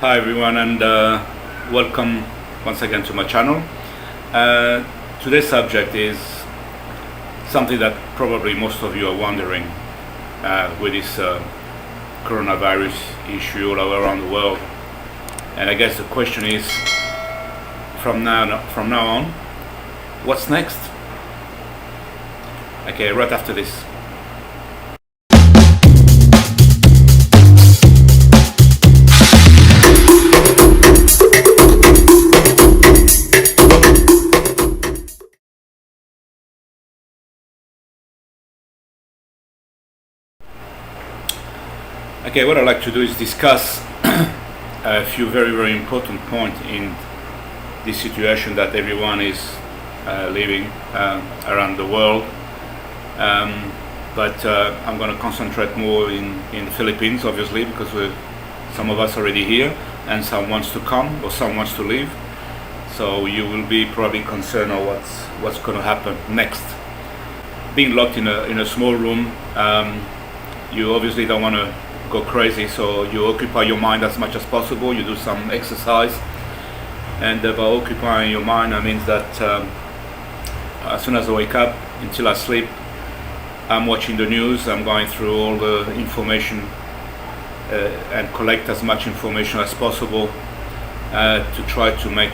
Hi everyone, and welcome once again to my channel. Today's subject is something that probably most of you are wondering with this coronavirus issue all around the world. And I guess the question is, from now on, what's next? Okay, right after this. Okay, what I'd like to do is discuss a few very important points in this situation that everyone is living around the world. But I'm going to concentrate more in the Philippines, obviously, because some of us are already here and some wants to come or some wants to leave. So you will be probably concerned on what's going to happen next. Being locked in a small room, you obviously don't want to go crazy, so you occupy your mind as much as possible. You do some exercise, and by occupying your mind, I mean that as soon as I wake up until I sleep, I'm watching the news. I'm going through all the information and collect as much information as possible to try to make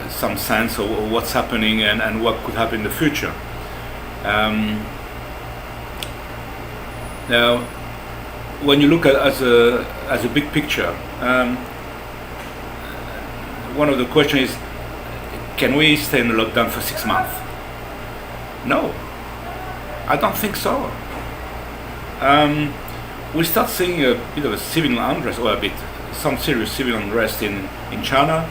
some sense of what's happening and what could happen in the future. Now, when you look at as a big picture, one of the questions is, can we stay in lockdown for 6 months? No, I don't think so. We start seeing a bit of a civil unrest, or some serious civil unrest in China,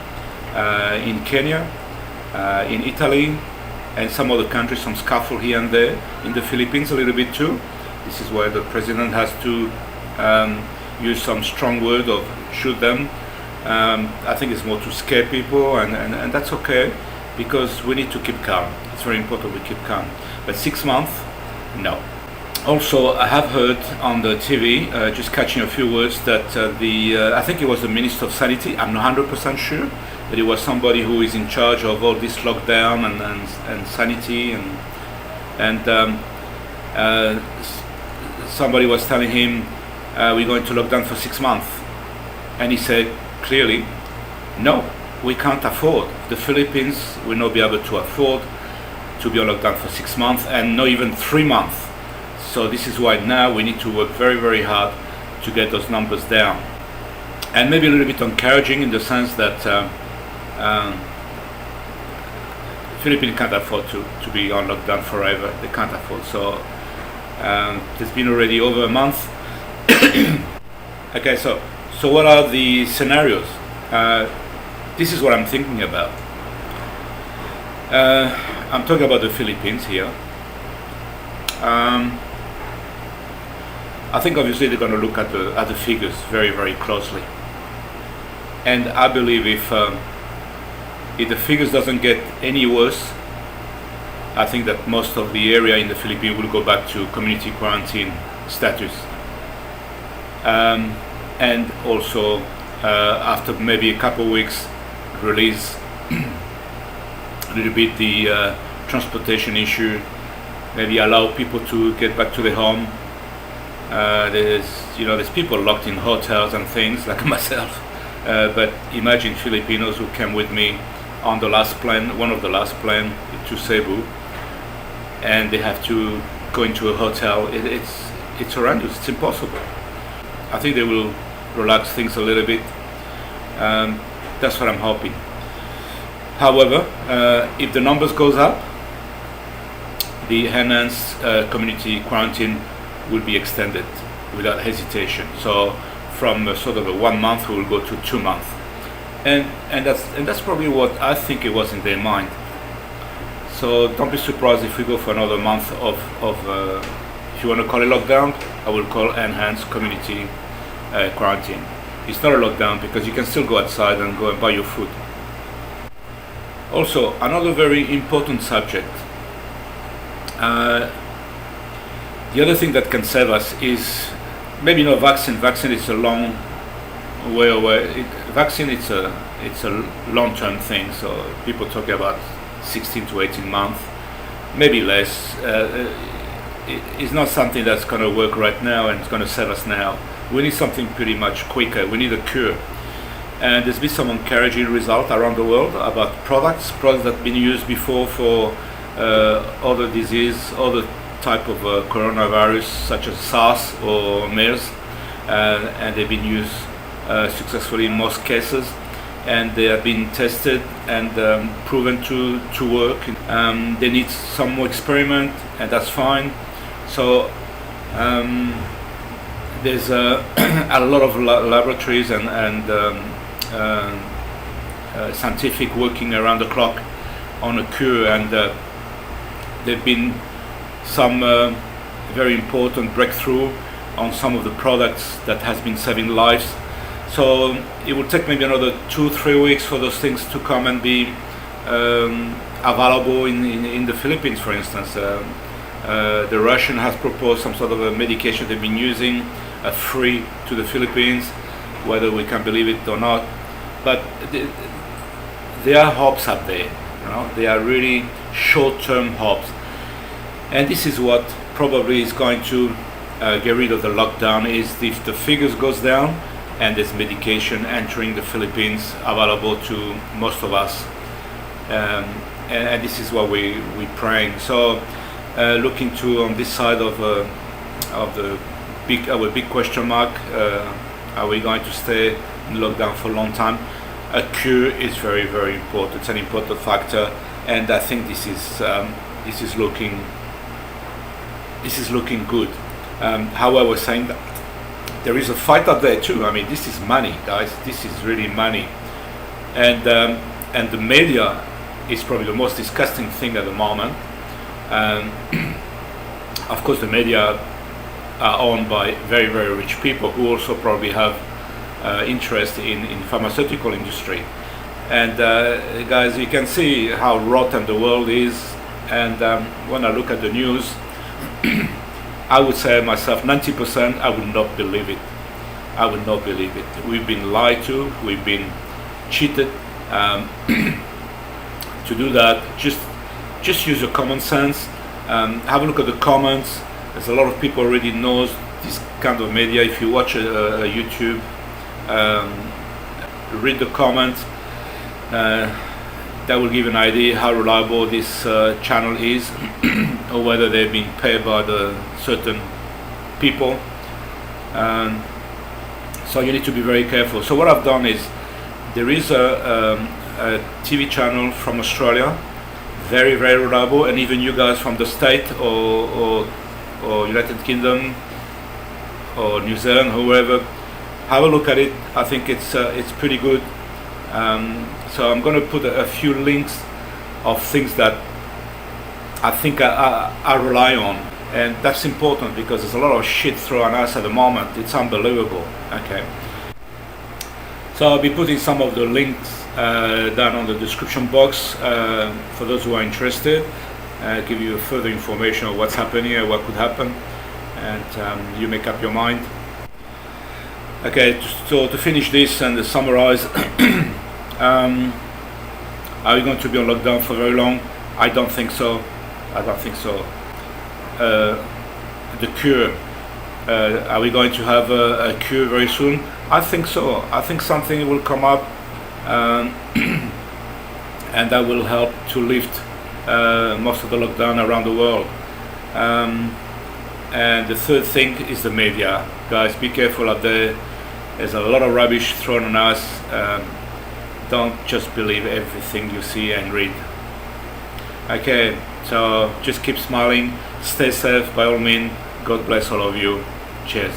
in Kenya, in Italy, and some other countries, some scuffle here and there, in the Philippines a little bit too. This is where the president has to use some strong word of shoot them. I think it's more to scare people, and that's okay, because we need to keep calm. It's very important we keep calm. But 6 months, no. Also, I have heard on the TV, just catching a few words, that I think it was the Minister of Sanity, I'm not 100% sure, that it was somebody who is in charge of all this lockdown and sanity, and somebody was telling him, we're going to lock down for 6 months. And he said clearly, no, we can't afford. The Philippines will not be able to afford to be on lockdown for 6 months, and not even 3 months. So this is why now we need to work very hard to get those numbers down. And maybe a little bit encouraging in the sense that Philippines can't afford to be on lockdown forever. They can't afford. So it's been already over a month. Okay, so what are the scenarios? This is what I'm thinking about. I'm talking about the Philippines here. I think obviously they're going to look at the figures very closely, and I believe if the figures doesn't get any worse, I think that most of the area in the Philippines will go back to community quarantine status. And also, after maybe a couple of weeks, release a little bit the transportation issue, maybe allow people to get back to their home. There's people locked in hotels and things like myself, but imagine Filipinos who came with me on the last plane, one of the last plane to Cebu, and they have to go into a hotel. It's horrendous. It's impossible. I think they will relax things a little bit. That's what I'm hoping. However, if the numbers goes up, the enhanced community quarantine will be extended without hesitation. So from sort of a 1 month, we will go to 2 months, and that's probably what I think it was in their mind. So don't be surprised if we go for another month of if you want to call it lockdown, I will call enhanced community quarantine. It's not a lockdown because you can still go outside and go and buy your food. Also, another very important subject. The other thing that can save us is maybe no vaccine. Vaccine is a long way away. Vaccine, it's a long-term thing. So people talk about 16 to 18 months, maybe less. It's not something that's going to work right now and it's going to save us now. We need something pretty much quicker. We need a cure. And there's been some encouraging results around the world about products that have been used before for other disease, other type of coronavirus, such as SARS or MERS, and they've been used successfully in most cases, and they have been tested and proven to work. They need some more experiment, and that's fine. So there's a lot of laboratories and scientific working around the clock on a cure, and there've been some very important breakthrough on some of the products that has been saving lives. So it will take maybe another 2-3 weeks for those things to come and be available in the Philippines, for instance. The Russian has proposed some sort of a medication they've been using free to the Philippines, whether we can believe it or not. But there are hopes up there. They are really short-term hopes. And this is what probably is going to get rid of the lockdown, is if the figures goes down and there's medication entering the Philippines available to most of us. And this is what we're praying. So looking to on this side of the big question mark, are we going to stay in lockdown for a long time? A cure is very, very important. It's an important factor, and I think this is looking good. However, saying that there is a fight up there too. I mean, this is money, guys. This is really money, and the media is probably the most disgusting thing at the moment. Of course, the media are owned by very, very rich people who also probably have interest in pharmaceutical industry. And guys, you can see how rotten the world is. And when I look at the news, I would say myself 90% I would not believe it. I would not believe it. We've been lied to, we've been cheated. To do that, just use your common sense. Have a look at the comments. There's a lot of people already knows this kind of media. If you watch a YouTube, read the comments. That will give an idea how reliable this channel is, or whether they've been paid by the certain people. So you need to be very careful. So what I've done is, there is a TV channel from Australia, very, very reliable, and even you guys from the state or United Kingdom or New Zealand, whoever, have a look at it. I think it's pretty good. So I'm going to put a few links of things that I think I rely on, and that's important because there's a lot of shit thrown at us at the moment. It's unbelievable. Okay. So I'll be putting some of the links down on the description box for those who are interested. Give you further information on what's happening and what could happen, and you make up your mind. Okay, so to finish this and to summarize, are we going to be on lockdown for very long? I don't think so. I don't think so. The cure, are we going to have a cure very soon? I think so. I think something will come up, and that will help to lift most of the lockdown around the world. And the third thing is the media. Guys, be careful out there. There's a lot of rubbish thrown on us. Don't just believe everything you see and read. Okay, so just keep smiling, stay safe by all means. God bless all of you. Cheers.